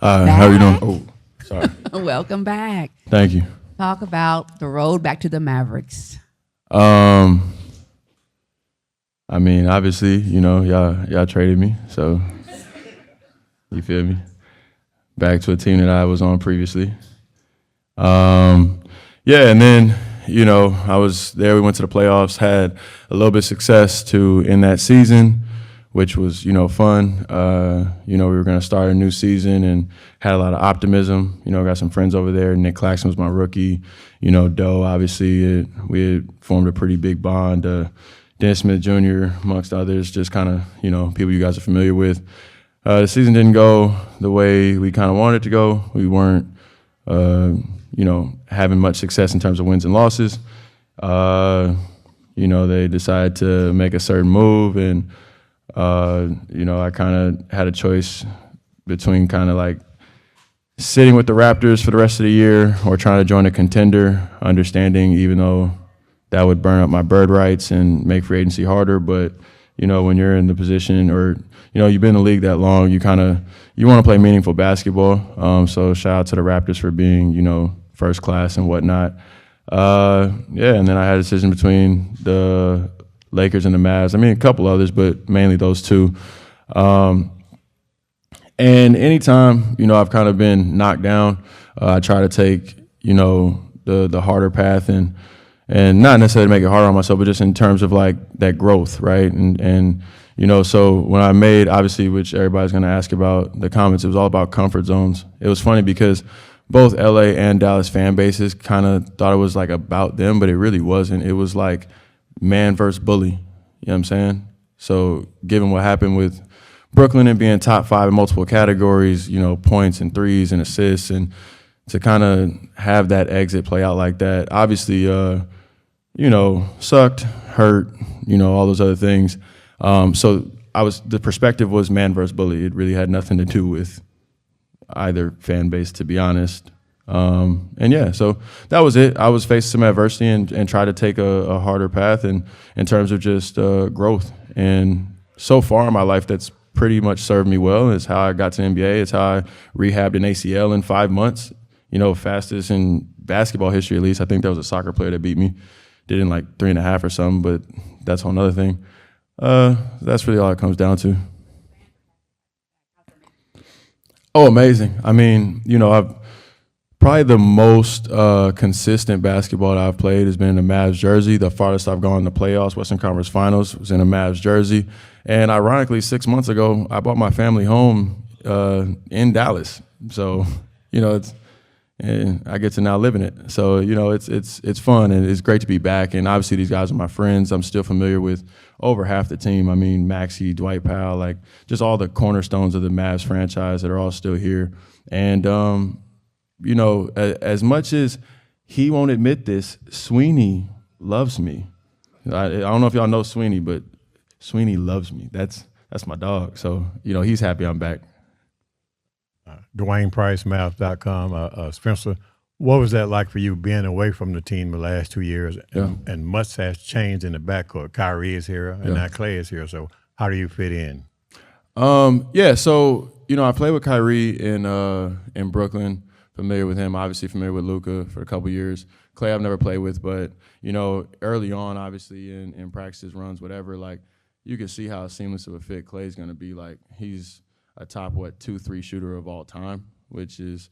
How are you doing? Back. Oh, sorry. Welcome back. Thank you. Talk about the road back to the Mavericks. Um, I mean, obviously, y'all traded me, so you feel me? Back to a team that I was on previously. Yeah, and then I was there. We went to the playoffs, had a little bit of success to in that season, which was fun. We were going to start a new season and had a lot of optimism. Got some friends over there. Nick Claxton was my rookie. Doe, obviously, we had formed a pretty big bond. Dennis Smith Jr., amongst others, just kind of people you guys are familiar with. The season didn't go the way we kind of wanted it to go. We weren't having much success in terms of wins and losses. They decided to make a certain move, and I kind of had a choice between kind of like sitting with the Raptors for the rest of the year or trying to join a contender, understanding even though that would burn up my bird rights and make free agency harder. But, when you're in the position or, you've been in the league that long, you want to play meaningful basketball. So shout out to the Raptors for being, first class and whatnot. And then I had a decision between the Lakers and the Mavs. I mean, a couple others, but mainly those two. And anytime, I've kind of been knocked down, I try to take, the harder path and not necessarily make it harder on myself, but just in terms of like that growth, right? And so when I made, obviously, which everybody's going to ask about the comments, it was all about comfort zones. It was funny because both LA and Dallas fan bases kind of thought it was like about them, but it really wasn't. It was like man versus bully, you know what I'm saying? So given what happened with Brooklyn and being top 5 in multiple categories, points and threes and assists, and to kind of have that exit play out like that, obviously, sucked, hurt, all those other things. So the perspective was man versus bully. It really had nothing to do with either fan base, to be honest. So that was it. I was facing some adversity and tried to take a harder path in terms of just growth. And so far in my life, that's pretty much served me well. It's how I got to the NBA. It's how I rehabbed an ACL in 5 months. Fastest in basketball history, at least. I think there was a soccer player that beat me. Did it in like 3.5 or something, but that's a whole nother thing. That's really all it comes down to. Oh, amazing. I mean, I've probably the most consistent basketball that I've played has been in a Mavs jersey. The farthest I've gone in the playoffs, Western Conference Finals, was in a Mavs jersey. And ironically, 6 months ago, I bought my family home in Dallas. So, and I get to now live in it. So, it's fun and it's great to be back. And obviously these guys are my friends. I'm still familiar with over half the team. I mean, Maxey, Dwight Powell, like just all the cornerstones of the Mavs franchise that are all still here. And, as much as he won't admit this, Sweeney loves me. I don't know if y'all know Sweeney, but Sweeney loves me. That's my dog. So, he's happy I'm back. Dwayne Price, Mavs.com. Spencer, what was that like for you being away from the team the last 2 years? And much has changed in the backcourt. Kyrie is here, and now Klay is here. So how do you fit in? So I played with Kyrie in Brooklyn. Familiar with him, obviously familiar with Luka for a couple years. Klay I've never played with, but early on, obviously in practices, runs, whatever, like you can see how seamless of a fit Klay's going to be. Like he's a top 2-3 shooter of all time, which is,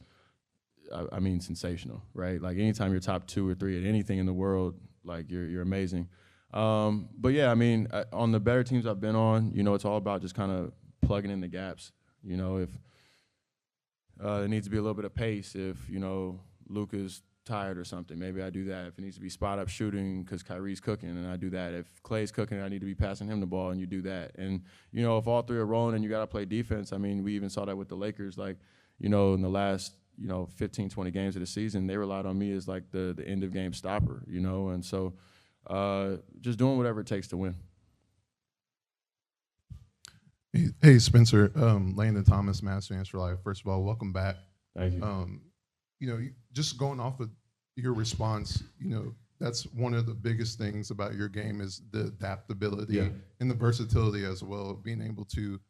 I mean, sensational, right? Like anytime you're top 2 or 3 at anything in the world, like you're amazing. But yeah, I mean, on the better teams I've been on, it's all about just kind of plugging in the gaps. If there needs to be a little bit of pace, if Luka's tired or something, maybe I do that. If it needs to be spot up shooting because Kyrie's cooking, and I do that. If Klay's cooking, I need to be passing him the ball, and you do that. And if all three are rolling and you got to play defense, I mean, we even saw that with the Lakers. Like in the last 15, 20 games of the season, they relied on me as like the end of game stopper. And so just doing whatever it takes to win. Hey Spencer, Landon Thomas, Mavs Fans for Life. First of all, welcome back. Thank you. Just going off of your response, that's one of the biggest things about your game is the adaptability and the versatility as well, being able to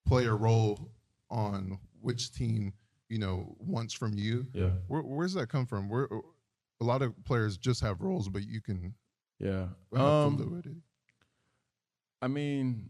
play a role on which team wants from you. Yeah. Where's that come from? Where a lot of players just have roles, but you can Yeah. have fluidity. I mean,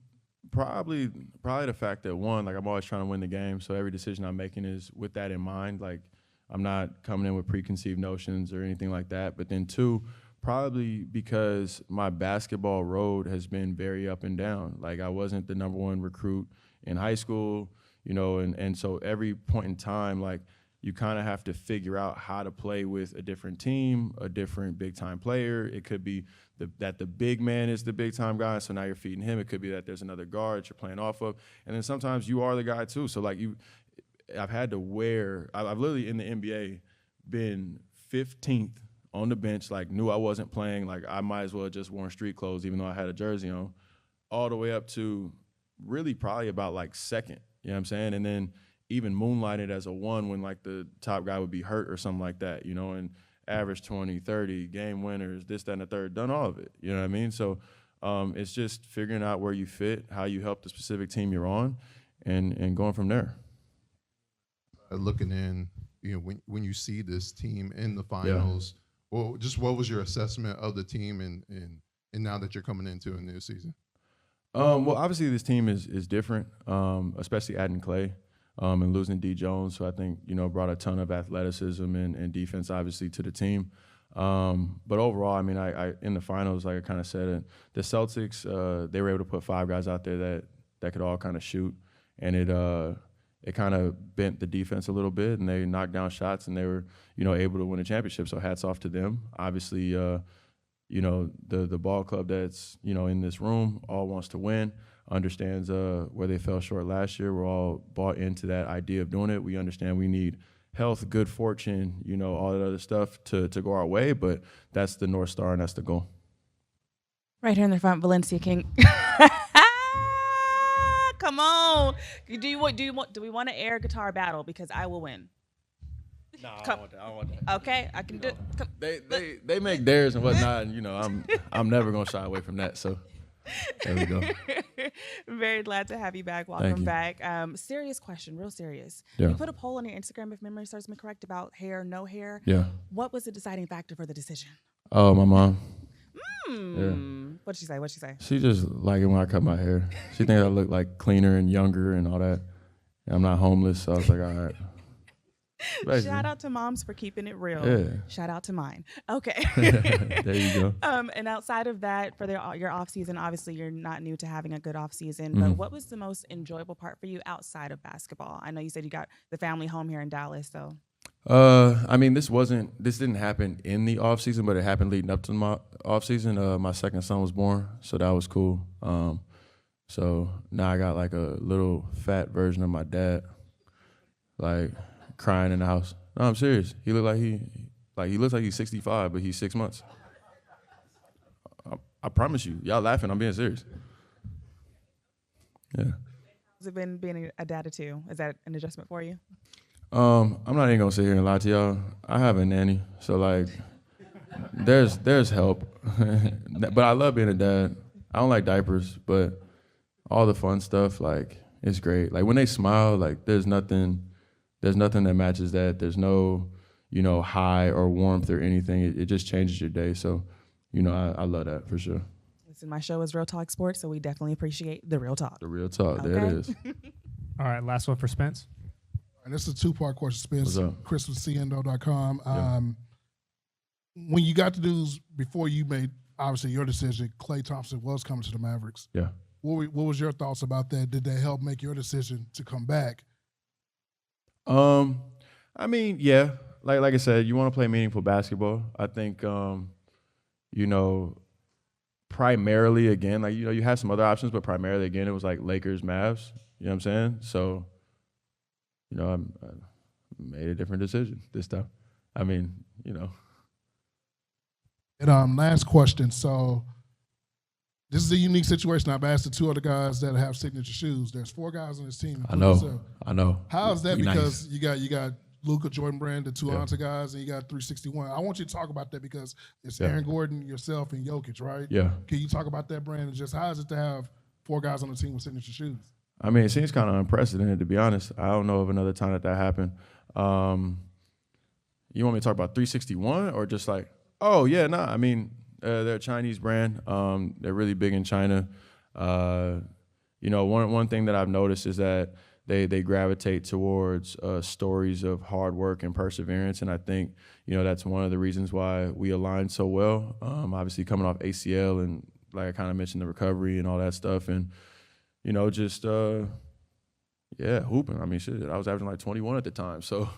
probably the fact that, one, like, I'm always trying to win the game, so every decision I'm making is with that in mind. Like, I'm not coming in with preconceived notions or anything like that. But then, two, probably because my basketball road has been very up and down. Like, I wasn't the number one recruit in high school, and so every point in time, like, you kind of have to figure out how to play with a different team, a different big-time player. It could be that the big man is the big-time guy, so now you're feeding him. It could be that there's another guard that you're playing off of. And then sometimes you are the guy too. So, like, I've had to I've literally in the NBA been 15th on the bench, like, knew I wasn't playing. Like, I might as well have just worn street clothes even though I had a jersey on, all the way up to really probably about, like, second. You know what I'm saying? And then even moonlighted as a one when, like, the top guy would be hurt or something like that, and average 20, 30, game winners, this, that, and the third, done all of it. You know what I mean? So it's just figuring out where you fit, how you help the specific team you're on, and going from there. Looking in, when you see this team in the finals, well, just what was your assessment of the team and now that you're coming into a new season? Well, obviously this team is different, especially adding Klay. And losing D. Jones, who I think, brought a ton of athleticism and defense, obviously, to the team. But overall, I mean, I in the finals, like I kind of said, the Celtics, they were able to put 5 guys out there that could all kind of shoot. And it kind of bent the defense a little bit, and they knocked down shots, and they were, able to win a championship. So hats off to them. Obviously, the ball club that's, in this room all wants to win. Understands where they fell short last year. We're all bought into that idea of doing it. We understand we need health, good fortune, all that other stuff to go our way, but that's the North Star and that's the goal. Right here in the front, Valencia King. Come on. Do we want to air guitar battle? Because I will win. No, I don't want that. Okay, I can do it. They make theirs and whatnot, and I'm never gonna shy away from that. So there we go. Very glad to have you back. Welcome back. Serious question, real serious. Yeah. You put a poll on your Instagram, if memory serves me correct, about hair, no hair. Yeah. What was the deciding factor for the decision? Oh, my mom. Yeah. What'd she say? She just like it when I cut my hair. She thinks I look like cleaner and younger and all that. And I'm not homeless, so I was like, all right. Basically. Shout out to moms for keeping it real. Yeah. Shout out to mine. Okay. There you go. And outside of that, for your off season, obviously you're not new to having a good off season. But what was the most enjoyable part for you outside of basketball? I know you said you got the family home here in Dallas, so. I mean, this didn't happen in the off season, but it happened leading up to my off season. My second son was born, so that was cool. So now I got like a little fat version of my dad, like, crying in the house. No, I'm serious. He looked like he looks like he's 65, but he's 6 months. I promise you. Y'all laughing. I'm being serious. Yeah. Has it been being a dad of two? Is that an adjustment for you? I'm not even gonna sit here and lie to y'all. I have a nanny, so like, there's help. But I love being a dad. I don't like diapers, but all the fun stuff, like, it's great. Like, when they smile, like, there's nothing that matches that. There's no, high or warmth or anything. It just changes your day. So, I love that for sure. Listen, my show is Real Talk Sports, so we definitely appreciate the real talk. The real talk. Okay. There it is. All right, last one for Spence. And this is a 2-part question, Spence. What's up? Chris with CNO.com. Yeah. When you got the news before you made, obviously, your decision, Klay Thompson was coming to the Mavericks. Yeah. What was your thoughts about that? Did that help make your decision to come back? I mean, yeah. Like I said, you want to play meaningful basketball. I think, primarily, again, like, you have some other options, but primarily, again, it was like Lakers, Mavs. You know what I'm saying? So, I made a different decision this time. I mean, And last question. So this is a unique situation. I've asked the 2 other guys that have signature shoes. There's 4 guys on this team. I know. How is that? We Because nice. you got Luka, Jordan Brand, the 2 Atlanta guys, and you got 361. I want you to talk about that because it's Aaron Gordon, yourself, and Jokic, right? Yeah. Can you talk about that, Brand, and just how is it to have 4 guys on the team with signature shoes? I mean, it seems kind of unprecedented, to be honest. I don't know of another time that happened. You want me to talk about 361 or just like, oh, yeah, no, I mean, they're a Chinese brand. They're really big in China. You know, one thing that I've noticed is that they gravitate towards stories of hard work and perseverance, and I think, you know, that's one of the reasons why we align so well. Obviously coming off ACL and, like I kind of mentioned, the recovery and all that stuff, and, you know, just, hooping. I mean, shit, I was averaging like 21 at the time, so,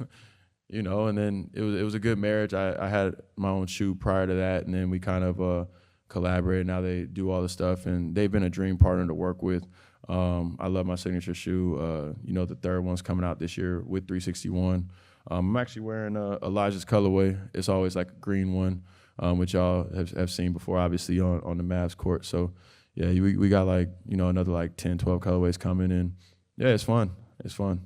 you know, and then it was a good marriage. I had my own shoe prior to that, and then we kind of collaborated. Now they do all the stuff, and they've been a dream partner to work with. I love my signature shoe. You know, the third one's coming out this year with 361. I'm actually wearing Elijah's colorway. It's always like a green one, which y'all have seen before, obviously, on the Mavs court. So, yeah, we got like, you know, another like 10, 12 colorways coming in. Yeah, it's fun. It's fun.